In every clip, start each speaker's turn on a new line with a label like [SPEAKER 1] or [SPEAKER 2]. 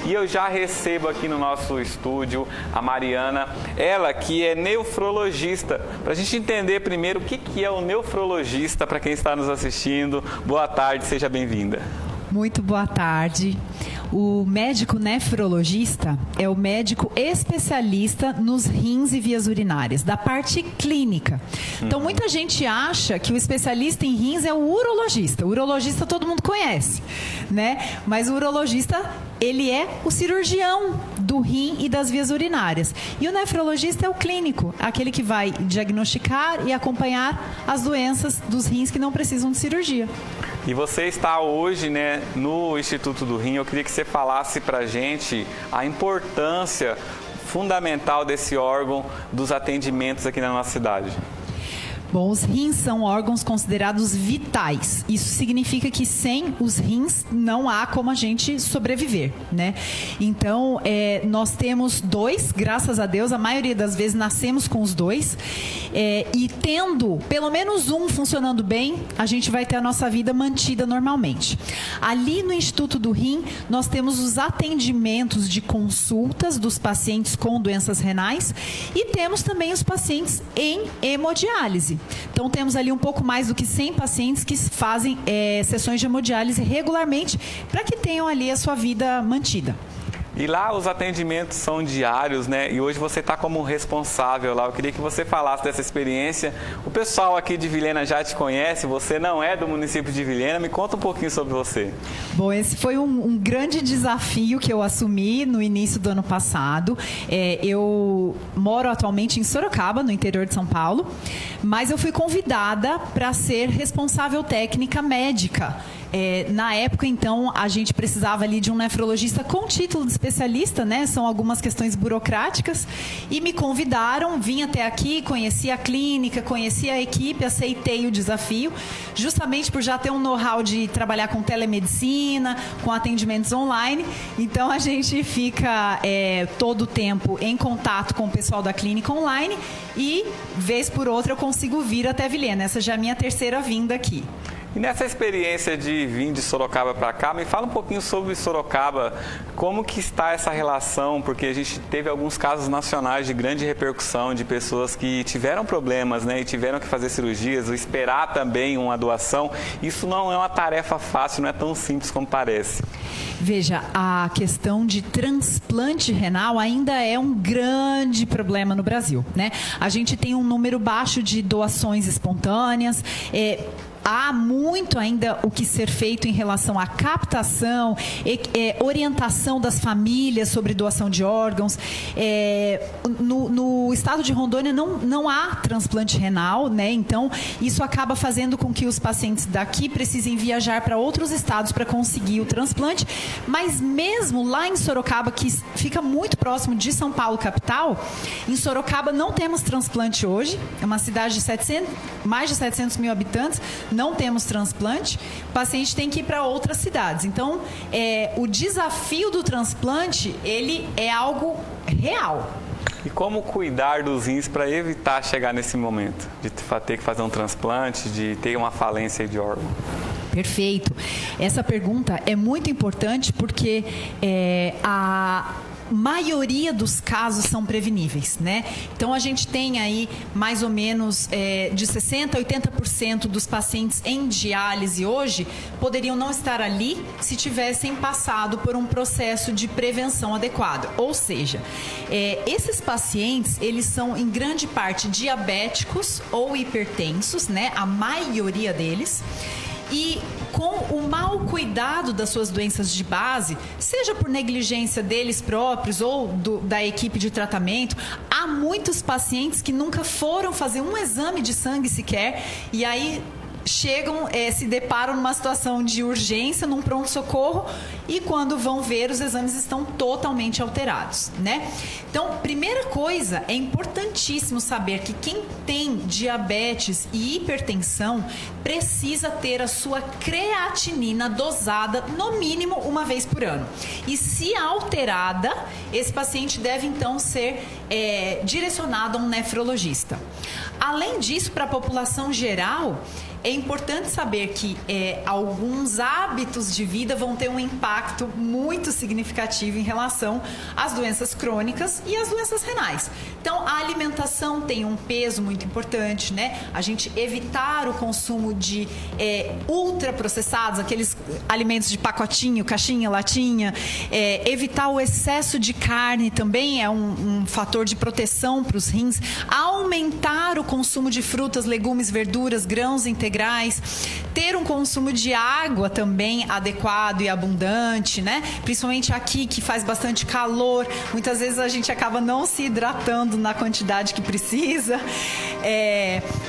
[SPEAKER 1] E eu já recebo aqui no nosso estúdio a Mariana, ela que é nefrologista. Para a gente entender primeiro o que é o nefrologista, para quem está nos assistindo. Boa tarde, seja bem-vinda.
[SPEAKER 2] Muito boa tarde. O médico nefrologista é o médico especialista nos rins e vias urinárias, da parte clínica. Então, muita gente acha que o especialista em rins é o urologista. O urologista todo mundo conhece, né? Mas o urologista, ele é o cirurgião do rim e das vias urinárias. E o nefrologista é o clínico, aquele que vai diagnosticar e acompanhar as doenças dos rins que não precisam de cirurgia.
[SPEAKER 1] E você está hoje, né, no Instituto do Rim. Eu queria que você falasse para a gente a importância fundamental desse órgão, dos atendimentos aqui na nossa cidade.
[SPEAKER 2] Bom, os rins são órgãos considerados vitais. Isso significa que sem os rins não há como a gente sobreviver, né? Então, nós temos dois, graças a Deus, a maioria das vezes nascemos com os dois. E tendo pelo menos um funcionando bem, a gente vai ter a nossa vida mantida normalmente. Ali no Instituto do Rim, nós temos os atendimentos de consultas dos pacientes com doenças renais e temos também os pacientes em hemodiálise. Então, temos ali um pouco mais do que 100 pacientes que fazem sessões de hemodiálise regularmente para que tenham ali a sua vida mantida.
[SPEAKER 1] E lá os atendimentos são diários, né? E hoje você está como responsável lá. Eu queria que você falasse dessa experiência. O pessoal aqui de Vilhena já te conhece, você não é do município de Vilhena. Me conta um pouquinho sobre você.
[SPEAKER 2] Bom, esse foi um grande desafio que eu assumi no início do ano passado. Eu moro atualmente em Sorocaba, no interior de São Paulo, mas eu fui convidada para ser responsável técnica médica. Na época, então, a gente precisava ali de um nefrologista com título de especialista, né? São algumas questões burocráticas. E me convidaram, vim até aqui, conheci a clínica, conheci a equipe, aceitei o desafio, justamente por já ter um know-how de trabalhar com telemedicina, com atendimentos online. Então, a gente fica todo o tempo em contato com o pessoal da clínica online e, vez por outra, eu consigo vir até Vilhena. Essa já é a minha terceira vinda aqui.
[SPEAKER 1] E nessa experiência de vir de Sorocaba para cá, me fala um pouquinho sobre Sorocaba, como que está essa relação, porque a gente teve alguns casos nacionais de grande repercussão, de pessoas que tiveram problemas, né, e tiveram que fazer cirurgias, ou esperar também uma doação. Isso não é uma tarefa fácil, não é tão simples como parece.
[SPEAKER 2] Veja, a questão de transplante renal ainda é um grande problema no Brasil, né? A gente tem um número baixo de doações espontâneas, há muito ainda o que ser feito em relação à captação, orientação das famílias sobre doação de órgãos. No estado de Rondônia não há transplante renal, né? Então, isso acaba fazendo com que os pacientes daqui precisem viajar para outros estados para conseguir o transplante. Mas mesmo lá em Sorocaba, que fica muito próximo de São Paulo, capital, em Sorocaba não temos transplante hoje. É uma cidade de mais de 700 mil habitantes. Não temos transplante, o paciente tem que ir para outras cidades. Então, o desafio do transplante, ele é algo real.
[SPEAKER 1] E como cuidar dos rins para evitar chegar nesse momento de ter que fazer um transplante, de ter uma falência de órgão?
[SPEAKER 2] Perfeito. Essa pergunta é muito importante porque a maioria dos casos são preveníveis, né? Então, a gente tem aí mais ou menos de 60% a 80% dos pacientes em diálise hoje poderiam não estar ali se tivessem passado por um processo de prevenção adequado. Ou seja, esses pacientes, eles são em grande parte diabéticos ou hipertensos, né? A maioria deles. E com o mau cuidado das suas doenças de base, seja por negligência deles próprios ou da equipe de tratamento, há muitos pacientes que nunca foram fazer um exame de sangue sequer e aí chegam, se deparam numa situação de urgência, num pronto-socorro, e quando vão ver, os exames estão totalmente alterados, né? Então, primeira coisa, é importantíssimo saber que quem tem diabetes e hipertensão precisa ter a sua creatinina dosada no mínimo uma vez por ano. E se alterada, esse paciente deve então ser direcionado a um nefrologista. Além disso, para a população geral, é importante saber que alguns hábitos de vida vão ter um impacto muito significativo em relação às doenças crônicas e às doenças renais. Então, a alimentação tem um peso muito importante, né? A gente evitar o consumo de ultraprocessados, aqueles alimentos de pacotinho, caixinha, latinha, evitar o excesso de carne também é um fator de proteção para os rins, aumentar o consumo de frutas, legumes, verduras, grãos integrais, ter um consumo de água também adequado e abundante, né? Principalmente aqui que faz bastante calor, muitas vezes a gente acaba não se hidratando na quantidade que precisa.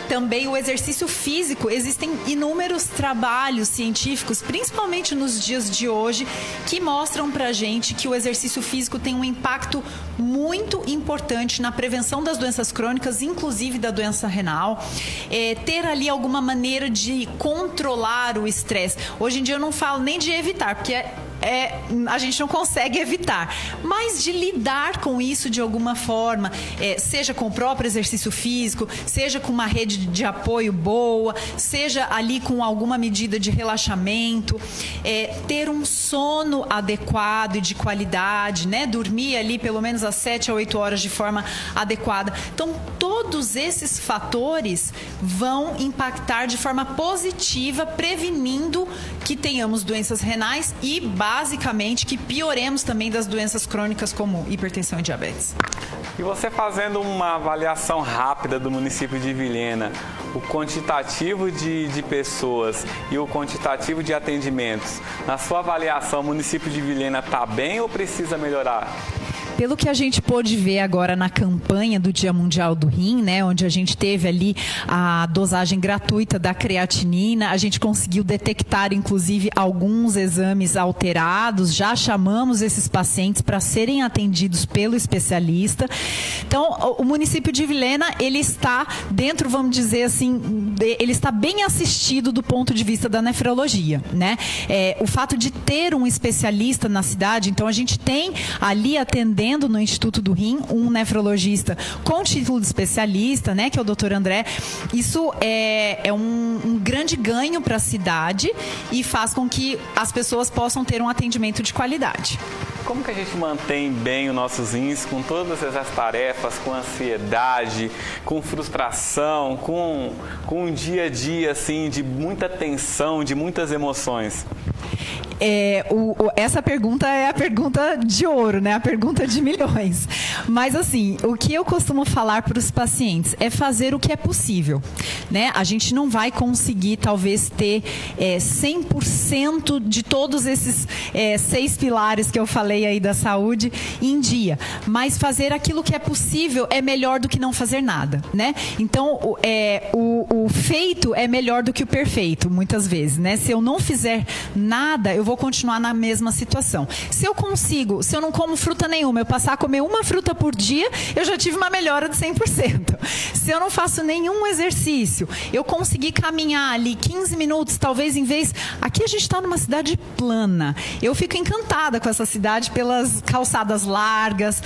[SPEAKER 2] Também o exercício físico, existem inúmeros trabalhos científicos, principalmente nos dias de hoje, que mostram pra gente que o exercício físico tem um impacto muito importante na prevenção das doenças crônicas, inclusive da doença renal. Ter ali alguma maneira de controlar o estresse. Hoje em dia eu não falo nem de evitar, porque a gente não consegue evitar, mas de lidar com isso de alguma forma, seja com o próprio exercício físico, seja com uma rede de apoio boa, seja ali com alguma medida de relaxamento, ter um sono adequado e de qualidade, né? Dormir ali pelo menos às 7 a 8 horas de forma adequada. Então, todos esses fatores vão impactar de forma positiva, prevenindo que tenhamos doenças renais e basicamente que pioremos também das doenças crônicas como hipertensão e diabetes.
[SPEAKER 1] E você fazendo uma avaliação rápida do município de Vilhena, o quantitativo de pessoas e o quantitativo de atendimentos, na sua avaliação, o município de Vilhena está bem ou precisa melhorar?
[SPEAKER 2] Pelo que a gente pôde ver agora na campanha do Dia Mundial do Rim, né, onde a gente teve ali a dosagem gratuita da creatinina, a gente conseguiu detectar, inclusive, alguns exames alterados, já chamamos esses pacientes para serem atendidos pelo especialista. Então, o município de Vilhena, ele está dentro, vamos dizer assim, ele está bem assistido do ponto de vista da nefrologia, né? O fato de ter um especialista na cidade, então a gente tem ali atendendo no Instituto do Rim um nefrologista com título de especialista, né, que é o Dr. André. Isso é um grande ganho para a cidade e faz com que as pessoas possam ter um atendimento de qualidade.
[SPEAKER 1] Como que a gente mantém bem os nossos rins com todas essas tarefas, com ansiedade, com frustração, com um dia a dia assim, de muita tensão, de muitas emoções?
[SPEAKER 2] Essa pergunta é a pergunta de ouro, né? A pergunta de milhões. Mas assim, o que eu costumo falar para os pacientes é fazer o que é possível, né? A gente não vai conseguir talvez ter 100% de todos esses 6 pilares que eu falei aí da saúde em dia, mas fazer aquilo que é possível é melhor do que não fazer nada, né? Então, o feito é melhor do que o perfeito, muitas vezes, né? Se eu não fizer nada, eu vou continuar na mesma situação. Se eu não como fruta nenhuma, eu passar a comer uma fruta por dia, eu já tive uma melhora de 100%. Se eu não faço nenhum exercício, eu consegui caminhar ali 15 minutos, talvez em vez... Aqui a gente está numa cidade plana. Eu fico encantada com essa cidade pelas calçadas largas,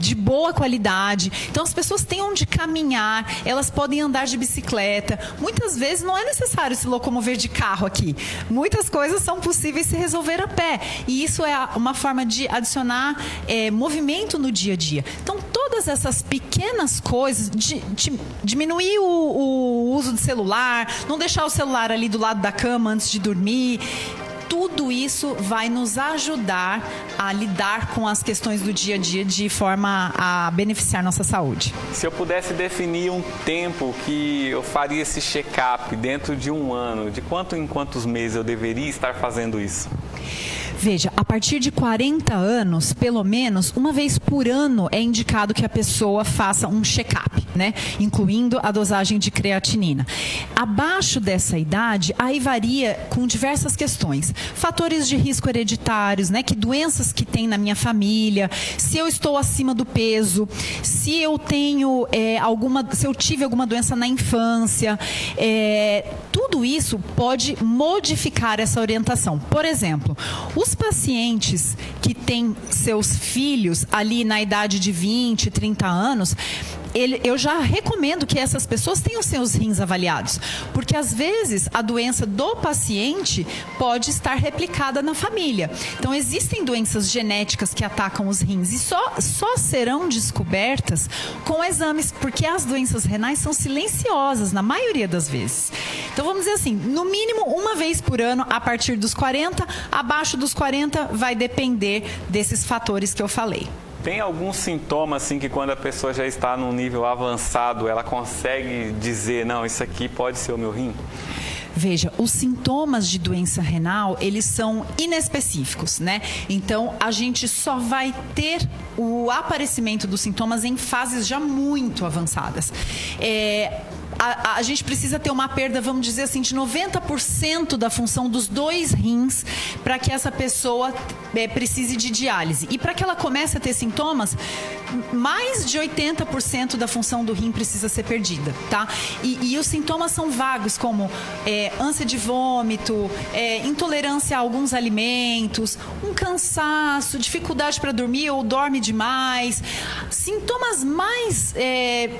[SPEAKER 2] de boa qualidade. Então as pessoas têm onde caminhar, elas podem andar de bicicleta. Muitas vezes não é necessário se locomover de carro aqui. Muitas coisas são possíveis se resolver a pé. E isso é uma forma de adicionar movimento no dia a dia. Então, todas essas pequenas coisas, diminuir o uso do celular, não deixar o celular ali do lado da cama antes de dormir, tudo isso vai nos ajudar a lidar com as questões do dia a dia de forma a beneficiar nossa saúde.
[SPEAKER 1] Se eu pudesse definir um tempo que eu faria esse check-up dentro de um ano, de quanto em quantos meses eu deveria estar fazendo isso?
[SPEAKER 2] Veja, a partir de 40 anos, pelo menos, uma vez por ano é indicado que a pessoa faça um check-up, né? Incluindo a dosagem de creatinina. Abaixo dessa idade, aí varia com diversas questões. Fatores de risco hereditários, né? Que doenças que tem na minha família, se eu estou acima do peso, se eu tenho se eu tive alguma doença na infância, tudo isso pode modificar essa orientação. Por exemplo, os pacientes que têm seus filhos ali na idade de 20, 30 anos, eu já recomendo que essas pessoas tenham seus rins avaliados, porque às vezes a doença do paciente pode estar replicada na família. Então existem doenças genéticas que atacam os rins e só serão descobertas com exames, porque as doenças renais são silenciosas na maioria das vezes. Então vamos dizer assim, no mínimo uma vez por ano a partir dos 40, abaixo dos 40 vai depender desses fatores que eu falei.
[SPEAKER 1] Tem algum sintoma assim que quando a pessoa já está num nível avançado, ela consegue dizer, não, isso aqui pode ser o meu rim?
[SPEAKER 2] Veja, os sintomas de doença renal, eles são inespecíficos, né? Então, a gente só vai ter o aparecimento dos sintomas em fases já muito avançadas. A gente precisa ter uma perda, vamos dizer assim, de 90% da função dos 2 rins para que essa pessoa precise de diálise. E para que ela comece a ter sintomas, mais de 80% da função do rim precisa ser perdida, tá? E os sintomas são vagos, como ânsia de vômito, intolerância a alguns alimentos, um cansaço, dificuldade para dormir ou dorme demais. Sintomas mais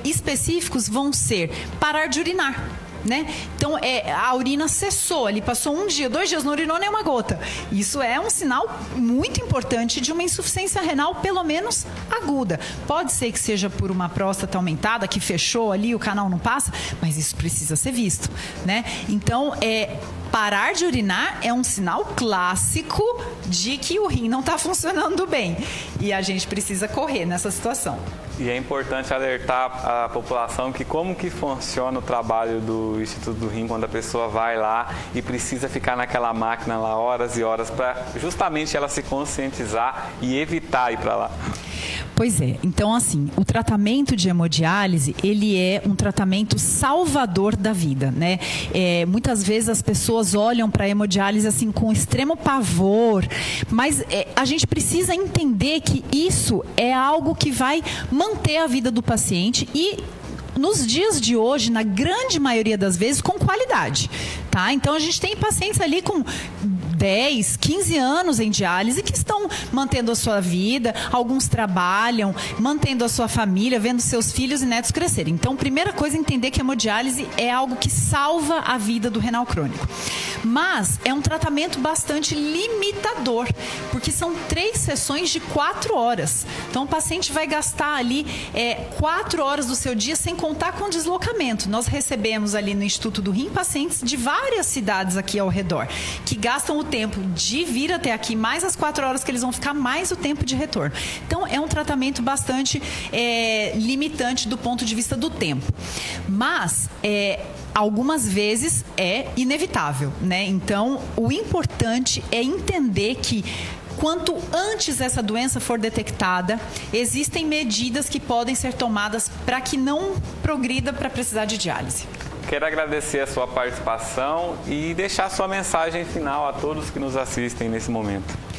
[SPEAKER 2] específicos vão ser parar de urinar, né? Então, a urina cessou, ali passou 1 dia, 2 dias, não urinou nem uma gota. Isso é um sinal muito importante de uma insuficiência renal, pelo menos aguda. Pode ser que seja por uma próstata aumentada, que fechou ali, o canal não passa, mas isso precisa ser visto, né? Então, parar de urinar é um sinal clássico de que o rim não está funcionando bem. E a gente precisa correr nessa situação.
[SPEAKER 1] E é importante alertar a população que como que funciona o trabalho do Instituto do Rim quando a pessoa vai lá e precisa ficar naquela máquina lá horas e horas para justamente ela se conscientizar e evitar ir para lá.
[SPEAKER 2] Pois é, então assim, o tratamento de hemodiálise, ele é um tratamento salvador da vida, né? Muitas vezes as pessoas olham para a hemodiálise assim com extremo pavor, mas a gente precisa entender que isso é algo que vai manter a vida do paciente e nos dias de hoje, na grande maioria das vezes, com qualidade, tá? Então a gente tem pacientes ali com 10, 15 anos em diálise que estão mantendo a sua vida, alguns trabalham, mantendo a sua família, vendo seus filhos e netos crescerem. Então, primeira coisa é entender que a hemodiálise é algo que salva a vida do renal crônico. Mas é um tratamento bastante limitador, porque são 3 sessões de 4 horas. Então, o paciente vai gastar ali 4 horas do seu dia sem contar com deslocamento. Nós recebemos ali no Instituto do Rim pacientes de várias cidades aqui ao redor, que gastam o tempo de vir até aqui, mais as 4 horas que eles vão ficar, mais o tempo de retorno. Então, é um tratamento bastante limitante do ponto de vista do tempo. Mas, algumas vezes é inevitável, né? Então, o importante é entender que quanto antes essa doença for detectada, existem medidas que podem ser tomadas para que não progrida para precisar de diálise.
[SPEAKER 1] Quero agradecer a sua participação e deixar a sua mensagem final a todos que nos assistem nesse momento.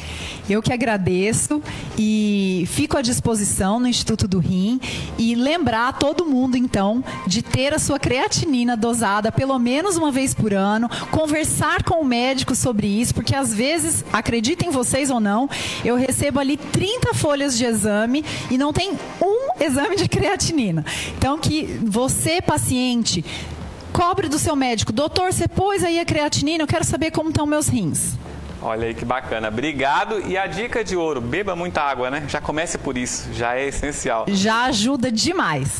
[SPEAKER 2] Eu que agradeço e fico à disposição no Instituto do Rim e lembrar a todo mundo, então, de ter a sua creatinina dosada pelo menos uma vez por ano, conversar com o médico sobre isso, porque às vezes, acreditem vocês ou não, eu recebo ali 30 folhas de exame e não tem um exame de creatinina. Então, que você, paciente, cobre do seu médico: doutor, você pôs aí a creatinina, eu quero saber como estão meus rins.
[SPEAKER 1] Olha aí que bacana. Obrigado. E a dica de ouro, beba muita água, né? Já comece por isso, já é essencial.
[SPEAKER 2] Já ajuda demais.